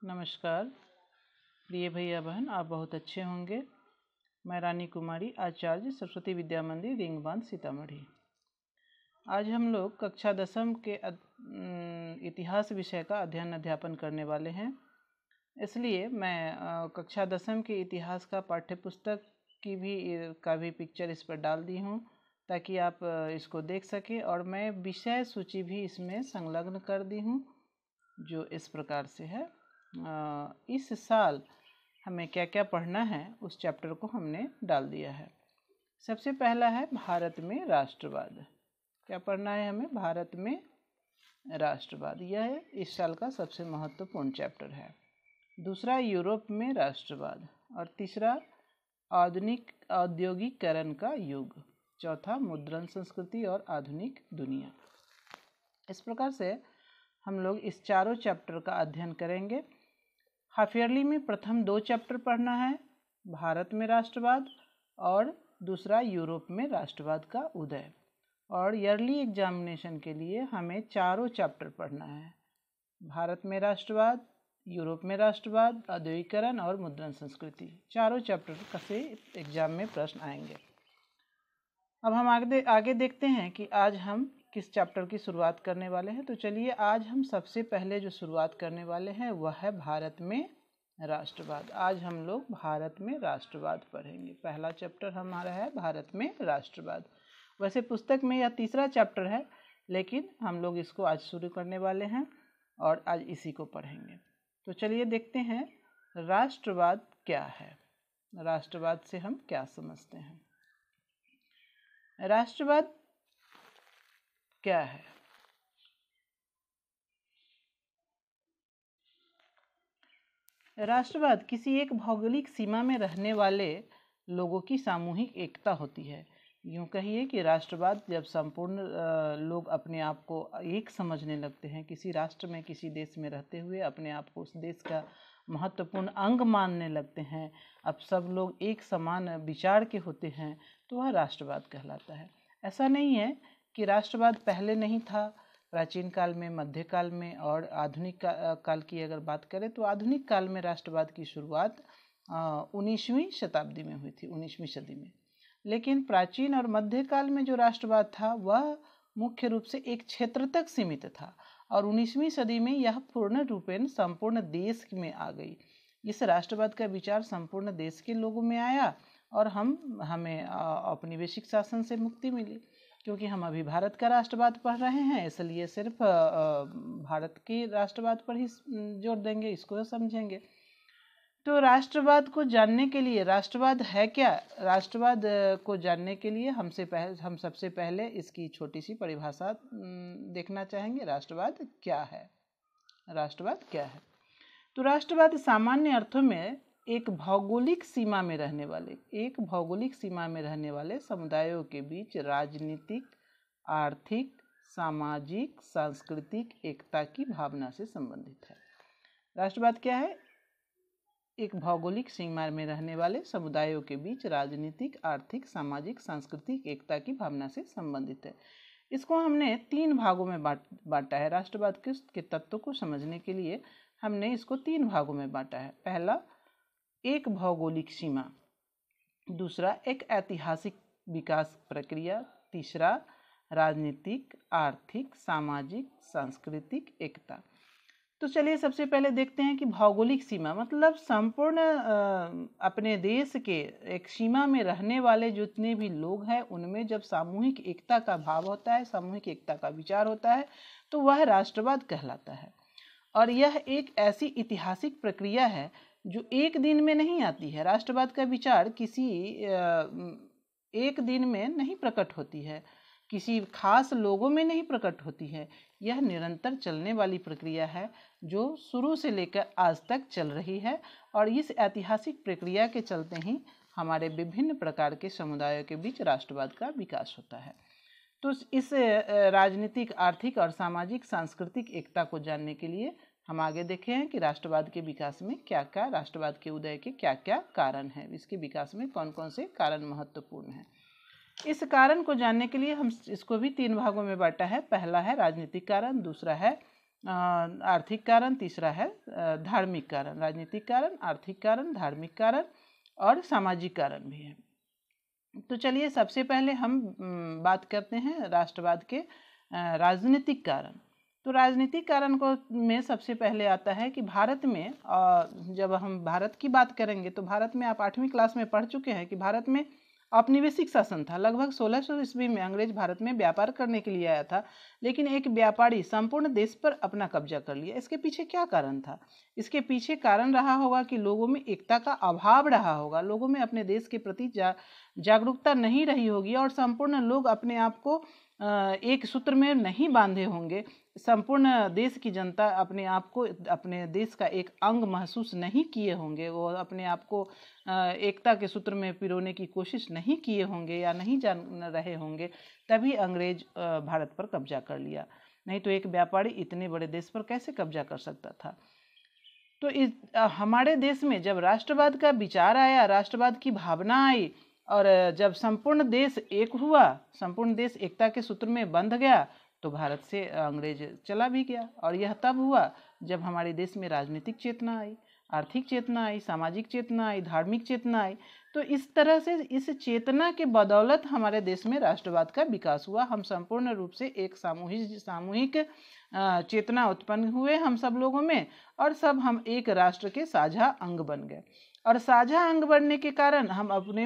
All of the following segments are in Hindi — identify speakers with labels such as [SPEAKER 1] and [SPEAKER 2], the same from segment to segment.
[SPEAKER 1] नमस्कार प्रिय भैया बहन, आप बहुत अच्छे होंगे। मैं रानी कुमारी, आचार्य सरस्वती विद्या मंदिर, रिंग बांध, सीतामढ़ी। आज हम लोग कक्षा 10वीं के इतिहास विषय का अध्यापन करने वाले हैं। इसलिए मैं कक्षा 10वीं के इतिहास का पाठ्य पुस्तक का भी पिक्चर इस पर डाल दी हूँ ताकि आप इसको देख सकें, और मैं विषय सूची भी इसमें संलग्न कर दी हूँ जो इस प्रकार से है। इस साल हमें क्या क्या पढ़ना है उस चैप्टर को हमने डाल दिया है। सबसे पहला है भारत में राष्ट्रवाद। क्या पढ़ना है हमें? भारत में राष्ट्रवाद। यह इस साल का सबसे महत्वपूर्ण चैप्टर है। दूसरा यूरोप में राष्ट्रवाद, और तीसरा आधुनिक औद्योगिकरण का युग। चौथा मुद्रण संस्कृति और आधुनिक दुनिया। इस प्रकार से हम लोग इस चारों चैप्टर का अध्ययन करेंगे। हाफ ईयरली में प्रथम 2 चैप्टर पढ़ना है, भारत में राष्ट्रवाद और दूसरा यूरोप में राष्ट्रवाद का उदय। और ईयरली एग्जामिनेशन के लिए हमें चारों चैप्टर पढ़ना है, भारत में राष्ट्रवाद, यूरोप में राष्ट्रवाद, औद्योगिकरण और मुद्रण संस्कृति। चारों चैप्टर से एग्जाम में प्रश्न आएंगे। अब हम आगे देखते हैं कि आज हम किस चैप्टर की शुरुआत करने वाले हैं। तो चलिए, आज हम सबसे पहले जो शुरुआत करने वाले हैं वह है भारत में राष्ट्रवाद। आज हम लोग भारत में राष्ट्रवाद पढ़ेंगे। पहला चैप्टर हमारा है भारत में राष्ट्रवाद। वैसे पुस्तक में यह तीसरा चैप्टर है, लेकिन हम लोग इसको आज शुरू करने वाले हैं और आज इसी को पढ़ेंगे। तो चलिए देखते हैं राष्ट्रवाद क्या है, राष्ट्रवाद से हम क्या समझते हैं। राष्ट्रवाद क्या है? राष्ट्रवाद किसी एक भौगोलिक सीमा में रहने वाले लोगों की सामूहिक एकता होती है। यूँ कहिए कि राष्ट्रवाद जब संपूर्ण लोग अपने आप को एक समझने लगते हैं, किसी राष्ट्र में, किसी देश में रहते हुए अपने आप को उस देश का महत्वपूर्ण अंग मानने लगते हैं, अब सब लोग एक समान विचार के होते हैं, तो वह राष्ट्रवाद कहलाता है। ऐसा नहीं है कि राष्ट्रवाद पहले नहीं था। प्राचीन काल में, मध्यकाल में और आधुनिक काल की अगर बात करें तो आधुनिक काल में राष्ट्रवाद की शुरुआत 19वीं शताब्दी में हुई थी, 19वीं सदी में। लेकिन प्राचीन और मध्यकाल में जो राष्ट्रवाद था वह मुख्य रूप से एक क्षेत्र तक सीमित था, और 19वीं सदी में यह पूर्ण रूपेण संपूर्ण देश में आ गई। इस राष्ट्रवाद का विचार संपूर्ण देश के लोगों में आया और हमें औपनिवेशिक शासन से मुक्ति मिली। क्योंकि हम अभी भारत का राष्ट्रवाद पढ़ रहे हैं, इसलिए सिर्फ भारत के राष्ट्रवाद पर ही जोर देंगे, इसको समझेंगे। तो राष्ट्रवाद को जानने के लिए, राष्ट्रवाद है क्या, राष्ट्रवाद को जानने के लिए हम सबसे पहले इसकी छोटी सी परिभाषा देखना चाहेंगे। राष्ट्रवाद क्या है? राष्ट्रवाद क्या है? तो राष्ट्रवाद सामान्य अर्थों में एक भौगोलिक सीमा में रहने वाले समुदायों के बीच राजनीतिक, आर्थिक, सामाजिक, सांस्कृतिक एकता की भावना से संबंधित है। राष्ट्रवाद क्या है? एक भौगोलिक सीमा में रहने वाले समुदायों के बीच राजनीतिक, आर्थिक, सामाजिक, सांस्कृतिक एकता की भावना से संबंधित है। इसको हमने 3 भागों में बांटा है। राष्ट्रवाद के तत्व को समझने के लिए हमने इसको 3 भागों में बांटा है। पहला, एक भौगोलिक सीमा। दूसरा, एक ऐतिहासिक विकास प्रक्रिया। तीसरा, राजनीतिक, आर्थिक, सामाजिक, सांस्कृतिक एकता। तो चलिए सबसे पहले देखते हैं कि भौगोलिक सीमा मतलब संपूर्ण अपने देश के एक सीमा में रहने वाले जितने भी लोग हैं उनमें जब सामूहिक एकता का भाव होता है, सामूहिक एकता का विचार होता है, तो वह राष्ट्रवाद कहलाता है। और यह एक ऐसी ऐतिहासिक प्रक्रिया है जो एक दिन में नहीं आती है। राष्ट्रवाद का विचार किसी एक दिन में नहीं प्रकट होती है, किसी खास लोगों में नहीं प्रकट होती है। यह निरंतर चलने वाली प्रक्रिया है जो शुरू से लेकर आज तक चल रही है, और इस ऐतिहासिक प्रक्रिया के चलते ही हमारे विभिन्न प्रकार के समुदायों के बीच राष्ट्रवाद का विकास होता है। तो इस राजनीतिक, आर्थिक और सामाजिक, सांस्कृतिक एकता को जानने के लिए हम आगे देखे हैं कि राष्ट्रवाद के विकास में क्या क्या, राष्ट्रवाद के उदय के क्या क्या कारण हैं, इसके विकास में कौन कौन से कारण महत्वपूर्ण हैं। इस कारण को जानने के लिए हम इसको भी 3 भागों में बांटा है। पहला है राजनीतिक कारण, दूसरा है आर्थिक कारण, तीसरा है धार्मिक कारण। राजनीतिक कारण, आर्थिक कारण, धार्मिक कारण और सामाजिक कारण भी है। तो चलिए सबसे पहले हम बात करते हैं राष्ट्रवाद के राजनीतिक कारण। तो राजनीतिक कारण को में सबसे पहले आता है कि भारत में, जब हम भारत की बात करेंगे तो भारत में आप 8वीं क्लास में पढ़ चुके हैं कि भारत में औपनिवेशिक शासन था। लगभग 1600 ईस्वी में अंग्रेज भारत में व्यापार करने के लिए आया था, लेकिन एक व्यापारी संपूर्ण देश पर अपना कब्जा कर लिया। इसके पीछे क्या कारण था? इसके पीछे कारण रहा होगा कि लोगों में एकता का अभाव रहा होगा, लोगों में अपने देश के प्रति जागरूकता नहीं रही होगी और संपूर्ण लोग अपने आप को एक सूत्र में नहीं बांधे होंगे। संपूर्ण देश की जनता अपने आप को अपने देश का एक अंग महसूस नहीं किए होंगे, वो अपने आप को एकता के सूत्र में पिरोने की कोशिश नहीं किए होंगे या नहीं जान रहे होंगे, तभी अंग्रेज भारत पर कब्जा कर लिया। नहीं तो एक व्यापारी इतने बड़े देश पर कैसे कब्जा कर सकता था? तो हमारे देश में जब राष्ट्रवाद का विचार आया, राष्ट्रवाद की भावना आई और जब संपूर्ण देश एक हुआ, संपूर्ण देश एकता के सूत्र में बंध गया, तो भारत से अंग्रेज चला भी गया। और यह तब हुआ जब हमारे देश में राजनीतिक चेतना आई, आर्थिक चेतना आई, सामाजिक चेतना आई, धार्मिक चेतना आई। तो इस तरह से इस चेतना के बदौलत हमारे देश में राष्ट्रवाद का विकास हुआ। हम संपूर्ण रूप से एक सामूहिक चेतना उत्पन्न हुए हम सब लोगों में, और सब हम एक राष्ट्र के साझा अंग बन गए। और साझा अंग बनने के कारण हम अपने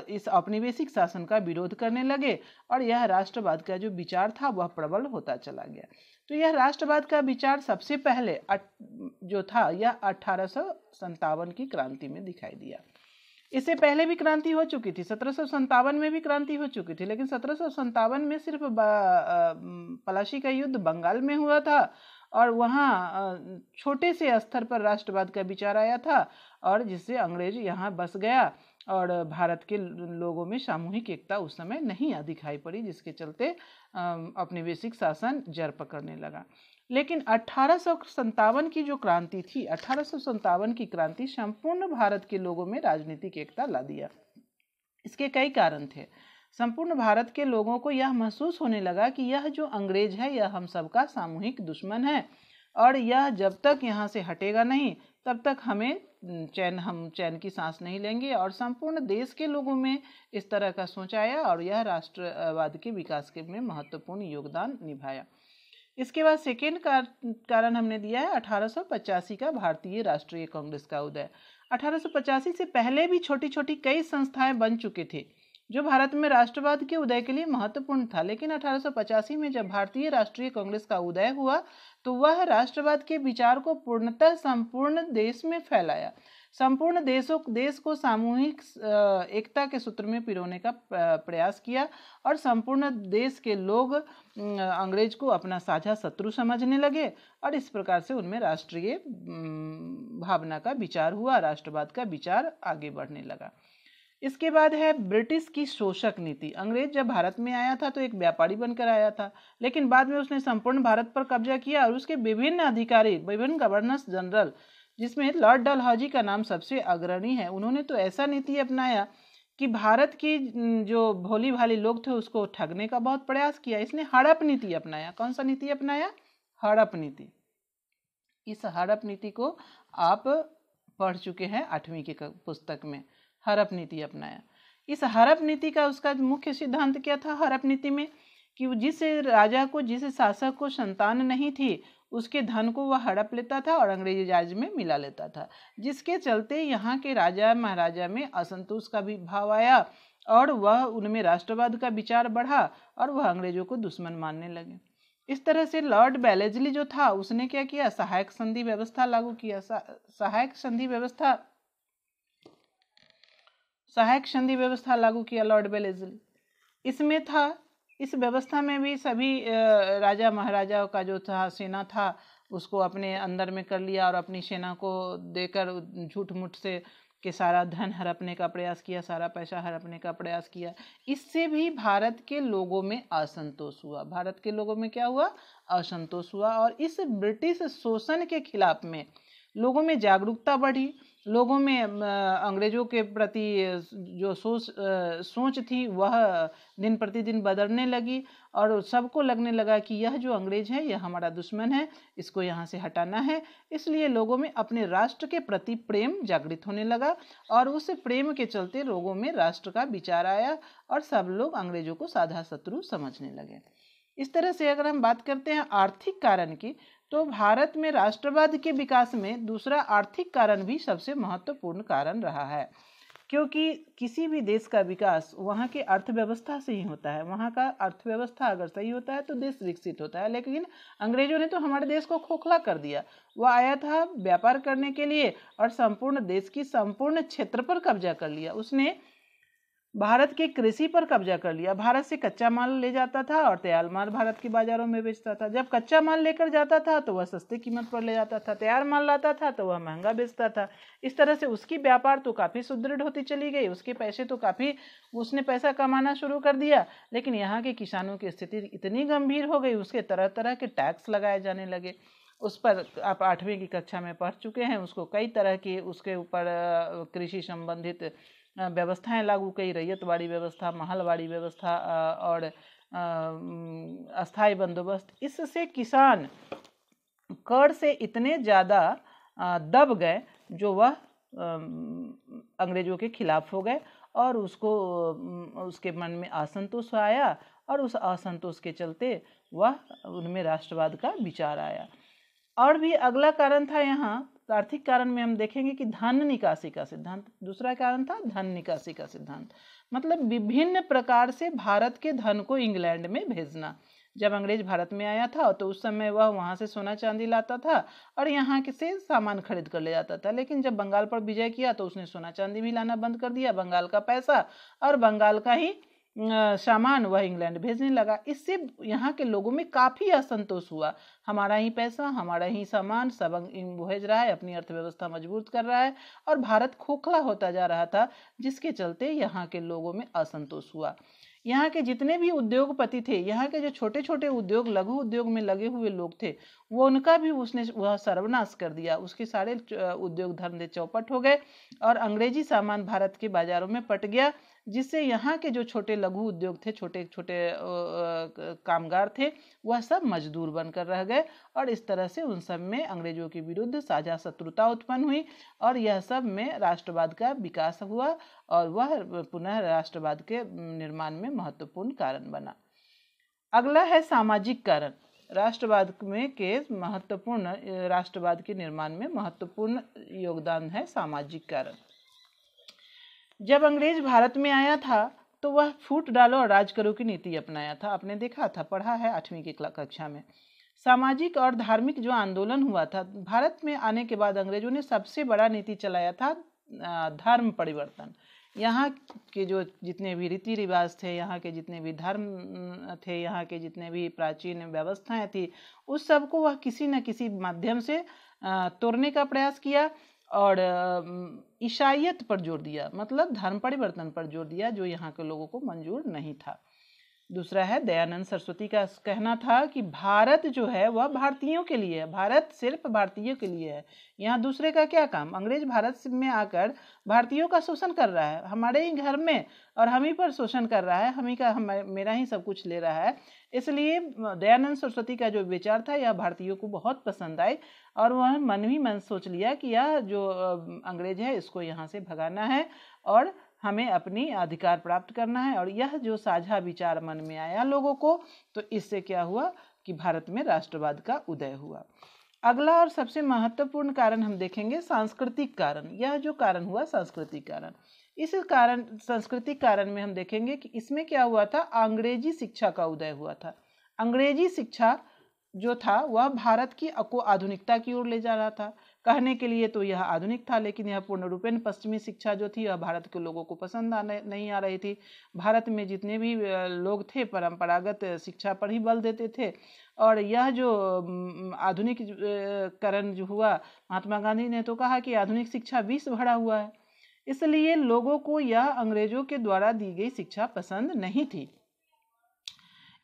[SPEAKER 1] इस औपनिवेशिक शासन का विरोध करने लगे और यह राष्ट्रवाद का जो विचार था वह प्रबल होता चला गया। तो यह राष्ट्रवाद का विचार सबसे पहले जो था यह 1857 की क्रांति में दिखाई दिया। इससे पहले भी क्रांति हो चुकी थी, 1757 में भी क्रांति हो चुकी थी, लेकिन 1757 में सिर्फ पलाशी का युद्ध बंगाल में हुआ था और वहाँ छोटे से स्तर पर राष्ट्रवाद का विचार आया था और जिससे अंग्रेज यहाँ बस गया और भारत के लोगों में सामूहिक एकता उस समय नहीं दिखाई पड़ी, जिसके चलते औपनिवेशिक शासन जड़ पकड़ने लगा। लेकिन 1857 की जो क्रांति थी, 1857 की क्रांति संपूर्ण भारत के लोगों में राजनीतिक एकता ला दिया। इसके कई कारण थे। संपूर्ण भारत के लोगों को यह महसूस होने लगा कि यह जो अंग्रेज है यह हम सबका सामूहिक दुश्मन है और यह जब तक यहाँ से हटेगा नहीं तब तक हम चैन की सांस नहीं लेंगे। और संपूर्ण देश के लोगों में इस तरह का सोच आया और यह राष्ट्रवाद के विकास के में महत्वपूर्ण योगदान निभाया। इसके बाद सेकेंड कारण हमने दिया है 1885 का भारतीय राष्ट्रीय कांग्रेस का उदय। 1885 से पहले भी छोटी छोटी कई संस्थाएं बन चुकी थी जो भारत में राष्ट्रवाद के उदय के लिए महत्वपूर्ण था, लेकिन 1885 में जब भारतीय राष्ट्रीय कांग्रेस का उदय हुआ तो वह राष्ट्रवाद के विचार को पूर्णतः संपूर्ण देश में फैलाया, संपूर्ण देश को सामूहिक एकता के सूत्र में पिरोने का प्रयास किया और संपूर्ण देश के लोग अंग्रेज को अपना साझा शत्रु समझने लगे और इस प्रकार से उनमें राष्ट्रीय भावना का विचार हुआ, राष्ट्रवाद का विचार आगे बढ़ने लगा। इसके बाद है ब्रिटिश की शोषक नीति। अंग्रेज जब भारत में आया था तो एक व्यापारी बनकर आया था, लेकिन बाद में उसने संपूर्ण भारत पर कब्जा किया और उसके विभिन्न अधिकारी, विभिन्न गवर्नर्स जनरल, जिसमें लॉर्ड डलहौजी का नाम सबसे अग्रणी है, उन्होंने तो ऐसा नीति अपनाया कि भारत की जो भोली भाली लोग थे उसको ठगने का बहुत प्रयास किया। इसने हड़प नीति अपनाया। कौन सा नीति अपनाया? हड़प नीति। इस हड़प नीति को आप पढ़ चुके हैं 8वीं की पुस्तक में। हड़प नीति अपनाया। इस हड़प नीति का उसका मुख्य सिद्धांत क्या था? हड़प नीति में कि जिस राजा को, जिस शासक को संतान नहीं थी उसके धन को वह हड़प लेता था और अंग्रेजी राज में मिला लेता था, जिसके चलते यहाँ के राजा महाराजा में असंतोष का भी भाव आया और वह उनमें राष्ट्रवाद का विचार बढ़ा और वह अंग्रेजों को दुश्मन मानने लगे। इस तरह से लॉर्ड बेलेस्ली जो था उसने क्या किया? सहायक संधि व्यवस्था लागू किया। सहायक संधि व्यवस्था लागू किया लॉर्ड बेलेस्ली। इसमें था, इस व्यवस्था में भी सभी राजा महाराजाओं का जो था सेना था उसको अपने अंदर में कर लिया और अपनी सेना को देकर झूठ मूठ से के सारा धन हड़पने का प्रयास किया, सारा पैसा हड़पने का प्रयास किया। इससे भी भारत के लोगों में असंतोष हुआ। भारत के लोगों में क्या हुआ? असंतोष हुआ और इस ब्रिटिश शोषण के खिलाफ में लोगों में जागरूकता बढ़ी लोगों में अंग्रेजों के प्रति जो सोच थी वह दिन प्रतिदिन बदलने लगी और सबको लगने लगा कि यह जो अंग्रेज है यह हमारा दुश्मन है, इसको यहाँ से हटाना है। इसलिए लोगों में अपने राष्ट्र के प्रति प्रेम जागृत होने लगा और उस प्रेम के चलते लोगों में राष्ट्र का विचार आया और सब लोग अंग्रेजों को साधा शत्रु समझने लगे। इस तरह से अगर हम बात करते हैं आर्थिक कारण की, तो भारत में राष्ट्रवाद के विकास में दूसरा आर्थिक कारण भी सबसे महत्वपूर्ण कारण रहा है, क्योंकि किसी भी देश का विकास वहाँ की अर्थव्यवस्था से ही होता है। वहाँ का अर्थव्यवस्था अगर सही होता है तो देश विकसित होता है। लेकिन अंग्रेजों ने तो हमारे देश को खोखला कर दिया। वह आया था व्यापार करने के लिए और संपूर्ण देश की संपूर्ण क्षेत्र पर कब्जा कर लिया। उसने भारत के कृषि पर कब्जा कर लिया। भारत से कच्चा माल ले जाता था और तैयार माल भारत के बाजारों में बेचता था। जब कच्चा माल लेकर जाता था तो वह सस्ती कीमत पर ले जाता था, तैयार माल लाता था तो वह महंगा बेचता था। इस तरह से उसकी व्यापार तो काफ़ी सुदृढ़ होती चली गई, उसके पैसे तो काफ़ी, उसने पैसा कमाना शुरू कर दिया। लेकिन यहाँ के किसानों की स्थिति इतनी गंभीर हो गई, उसके तरह तरह के टैक्स लगाए जाने लगे। उस पर आप 8वीं की कक्षा में पढ़ चुके हैं। उसको कई तरह की उसके ऊपर कृषि संबंधित व्यवस्थाएं लागू की, रैयतवाड़ी व्यवस्था, महलवाड़ी व्यवस्था और अस्थाई बंदोबस्त। इससे किसान कर से इतने ज़्यादा दब गए जो वह अंग्रेजों के खिलाफ हो गए और उसके मन में असंतोष आया और उस असंतोष के चलते वह उनमें राष्ट्रवाद का विचार आया। और भी अगला कारण था यहाँ आर्थिक कारण में हम देखेंगे कि धन निकासी का सिद्धांत। दूसरा कारण था धन निकासी का सिद्धांत, मतलब विभिन्न प्रकार से भारत के धन को इंग्लैंड में भेजना। जब अंग्रेज भारत में आया था तो उस समय वह वहाँ से सोना चांदी लाता था और यहाँ से सामान खरीद कर ले जाता था। लेकिन जब बंगाल पर विजय किया तो उसने सोना चांदी भी लाना बंद कर दिया, बंगाल का पैसा और बंगाल का ही सामान वह इंग्लैंड भेजने लगा। इससे यहाँ के लोगों में काफ़ी असंतोष हुआ। हमारा ही पैसा, हमारा ही सामान सब भेज रहा है, अपनी अर्थव्यवस्था मजबूत कर रहा है और भारत खोखला होता जा रहा था, जिसके चलते यहाँ के लोगों में असंतोष हुआ। यहाँ के जितने भी उद्योगपति थे, यहाँ के जो छोटे छोटे उद्योग, लघु उद्योग में लगे हुए लोग थे, वो उनका भी उसने वह सर्वनाश कर दिया। उसके सारे उद्योग धंधे चौपट हो गए और अंग्रेजी सामान भारत के बाजारों में पट गया, जिससे यहाँ के जो छोटे लघु उद्योग थे, छोटे छोटे कामगार थे, वह सब मजदूर बनकर रह गए और इस तरह से उन सब में अंग्रेजों के विरुद्ध साझा शत्रुता उत्पन्न हुई और यह सब में राष्ट्रवाद का विकास हुआ और वह पुनः राष्ट्रवाद के निर्माण में महत्वपूर्ण कारण बना। अगला है सामाजिक कारण। राष्ट्रवाद के निर्माण में महत्वपूर्ण योगदान है सामाजिक कारण। जब अंग्रेज भारत में आया था तो वह फूट डालो और राज करो की नीति अपनाया था। आपने देखा था, पढ़ा है 8वीं की कक्षा में। सामाजिक और धार्मिक जो आंदोलन हुआ था भारत में आने के बाद, अंग्रेजों ने सबसे बड़ा नीति चलाया था धर्म परिवर्तन। यहाँ के जो जितने भी रीति रिवाज थे, यहाँ के जितने भी धर्म थे, यहाँ के जितने भी प्राचीन व्यवस्थाएं थी, उस सबको वह किसी न किसी माध्यम से तोड़ने का प्रयास किया और ईसाईयत पर जोर दिया, मतलब धर्म परिवर्तन पर जोर दिया, जो यहाँ के लोगों को मंजूर नहीं था। दूसरा है दयानंद सरस्वती का कहना था कि भारत जो है वह भारतीयों के लिए है, भारत सिर्फ भारतीयों के लिए है, यहाँ दूसरे का क्या काम। अंग्रेज भारत में आकर भारतीयों का शोषण कर रहा है, हमारे ही घर में, और हम ही पर शोषण कर रहा है, मेरा ही सब कुछ ले रहा है। इसलिए दयानंद सरस्वती का जो विचार था यह भारतीयों को बहुत पसंद आए और वह मन ही मन सोच लिया कि यह जो अंग्रेज है इसको यहाँ से भगाना है और हमें अपनी अधिकार प्राप्त करना है। और यह जो साझा विचार मन में आया लोगों को, तो इससे क्या हुआ कि भारत में राष्ट्रवाद का उदय हुआ। अगला और सबसे महत्वपूर्ण कारण हम देखेंगे सांस्कृतिक कारण। यह जो कारण हुआ सांस्कृतिक कारण, इस कारण सांस्कृतिक कारण में हम देखेंगे कि इसमें क्या हुआ था, अंग्रेजी शिक्षा का उदय हुआ था। अंग्रेजी शिक्षा जो था वह भारत की को आधुनिकता की ओर ले जा रहा था। कहने के लिए तो यह आधुनिक था, लेकिन यह पूर्ण रूपेण पश्चिमी शिक्षा जो थी वह भारत के लोगों को पसंद नहीं आ रही थी। भारत में जितने भी लोग थे परंपरागत शिक्षा पर ही बल देते थे और यह जो आधुनिकीकरण जो हुआ, महात्मा गांधी ने तो कहा कि आधुनिक शिक्षा विष भरा हुआ है, इसलिए लोगों को यह अंग्रेजों के द्वारा दी गई शिक्षा पसंद नहीं थी।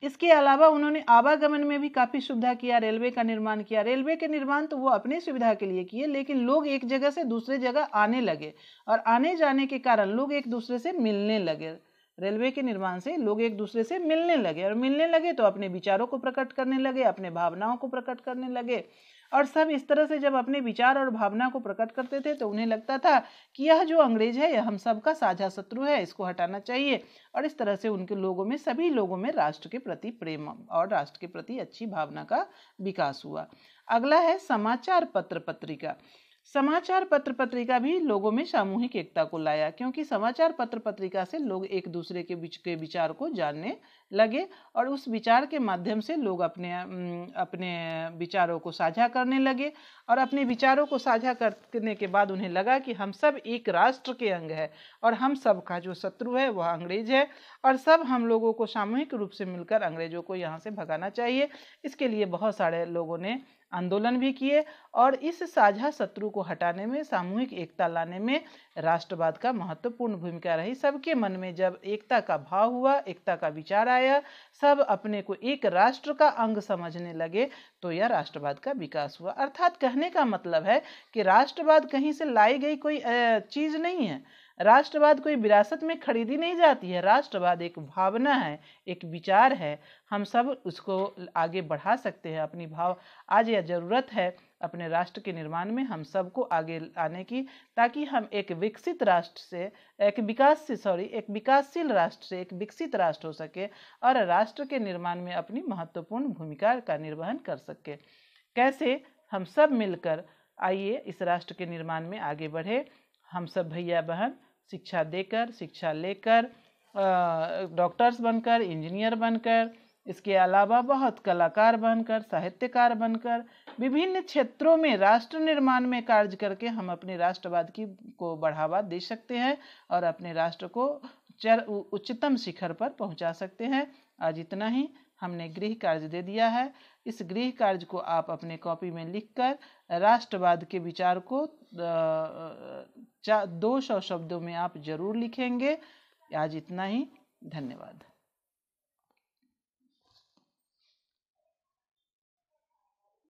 [SPEAKER 1] इसके अलावा उन्होंने आवागमन में भी काफ़ी सुविधा किया, रेलवे का निर्माण किया। रेलवे के निर्माण तो वो अपनी सुविधा के लिए किए, लेकिन लोग एक जगह से दूसरे जगह आने लगे और आने जाने के कारण लोग एक दूसरे से मिलने लगे। रेलवे के निर्माण से लोग एक दूसरे से मिलने लगे और मिलने लगे तो अपने विचारों को प्रकट करने लगे, अपने भावनाओं को प्रकट करने लगे। और सब इस तरह से जब अपने विचार और भावना को प्रकट करते थे तो उन्हें लगता था कि यह जो अंग्रेज है यह हम सबका साझा शत्रु है, इसको हटाना चाहिए। और इस तरह से उनके लोगों में, सभी लोगों में राष्ट्र के प्रति प्रेम और राष्ट्र के प्रति अच्छी भावना का विकास हुआ। अगला है समाचार पत्र पत्रिका। समाचार पत्र पत्रिका भी लोगों में सामूहिक एकता को लाया, क्योंकि समाचार पत्र पत्रिका से लोग एक दूसरे के बीच के विचार को जानने लगे और उस विचार के माध्यम से लोग अपने विचारों को साझा करने लगे। और अपने विचारों को साझा करने के बाद उन्हें लगा कि हम सब एक राष्ट्र के अंग है और हम सब का जो शत्रु है वह अंग्रेज है और सब हम लोगों को सामूहिक रूप से मिलकर अंग्रेजों को यहाँ से भगाना चाहिए। इसके लिए बहुत सारे लोगों ने आंदोलन भी किए और इस साझा शत्रु को हटाने में, सामूहिक एकता लाने में राष्ट्रवाद का महत्वपूर्ण भूमिका रही। सबके मन में जब एकता का भाव हुआ, एकता का विचार आया, सब अपने को एक राष्ट्र का अंग समझने लगे, तो यह राष्ट्रवाद का विकास हुआ। अर्थात कहने का मतलब है कि राष्ट्रवाद कहीं से लाई गई कोई चीज नहीं है। राष्ट्रवाद कोई विरासत में खरीदी नहीं जाती है। राष्ट्रवाद एक भावना है, एक विचार है। हम सब उसको आगे बढ़ा सकते हैं। अपनी भाव आज यह जरूरत है अपने राष्ट्र के निर्माण में हम सबको आगे आने की, ताकि हम एक विकसित राष्ट्र से एक विकासशील राष्ट्र से एक विकसित राष्ट्र हो सके और राष्ट्र के निर्माण में अपनी महत्वपूर्ण भूमिका का निर्वहन कर सके। कैसे? हम सब मिलकर आइए इस राष्ट्र के निर्माण में आगे बढ़े। हम सब भैया बहन शिक्षा देकर, शिक्षा लेकर, डॉक्टर्स बनकर, इंजीनियर बनकर, इसके अलावा बहुत कलाकार बनकर, साहित्यकार बनकर, विभिन्न क्षेत्रों में राष्ट्र निर्माण में कार्य करके हम अपने राष्ट्रवाद को बढ़ावा दे सकते हैं और अपने राष्ट्र को उच्चतम शिखर पर पहुंचा सकते हैं। आज इतना ही हमने गृह कार्य दे दिया है। इस गृह कार्य को आप अपने कॉपी में लिखकर राष्ट्रवाद के विचार को 200 शब्दों में आप जरूर लिखेंगे। आज इतना ही, धन्यवाद।